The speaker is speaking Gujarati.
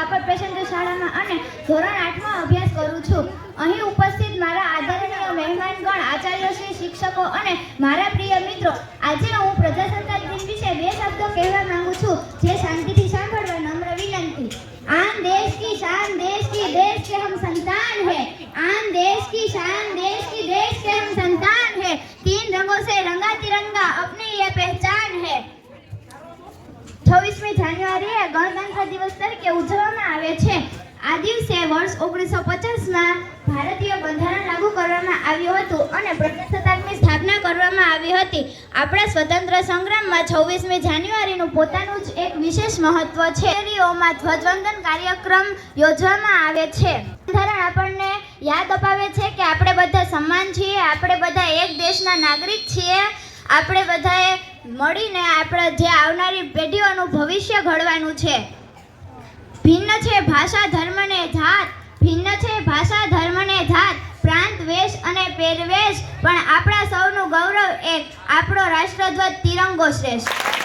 કાપડ પેસેન્જર શાળામાં અને ધોરણ 8માં અભ્યાસ કરું છું। અહીં ઉપસ્થિત મારા આદરણીય મહેમાનગણ, આચાર્યશ્રી, શિક્ષકો અને મારા પ્રિય મિત્રો, આજે હું પ્રજાસત્તાક દિન વિશે 2 શબ્દો કહેવા માંગુ છું, જે શાંતિથી સાંભળવા નમ્ર વિનંતી। आन देश की शान, देश के हम संतान हैं। आन देश की शान, देश के हम संतान हैं। 3 रंगों से रंगा तिरंगा अपनी ये पहचान है। 26મી જાન્યુઆરીએ ગણતંત્ર દિવસ તરીકે ઉજવવામાં આવે છે। આ દિવસે વર્ષ 1950માં ભારતીય બંધારણ લાગુ કરવામાં આવ્યું હતું અને પ્રજાસત્તાકની સ્થાપના કરવામાં આવી હતી। આપણા સ્વતંત્ર સંગ્રામમાં 26મી જાન્યુઆરીનું પોતાનું જ એક વિશેષ મહત્વ છે। શહેરીઓમાં ધ્વજવંદન કાર્યક્રમ યોજવામાં આવે છે। બંધારણ આપણને યાદ અપાવે છે કે આપણે બધા સમાન છીએ, આપણે બધા એક દેશના નાગરિક છીએ, આપણે બધાએ મળીને આપણે જે આવનારી પેઢીઓનું ભવિષ્ય ઘડવાનું છે। ભિન્ન છે ભાષા ધર્મ ને જાત, ભિન્ન છે ભાષા ધર્મ ને જાત, પ્રાંત વેશ અને પહેરવેશ, પણ આપણા સૌનું ગૌરવ એક, આપણો રાષ્ટ્રધ્વજ તિરંગો શ્રેષ્ઠ।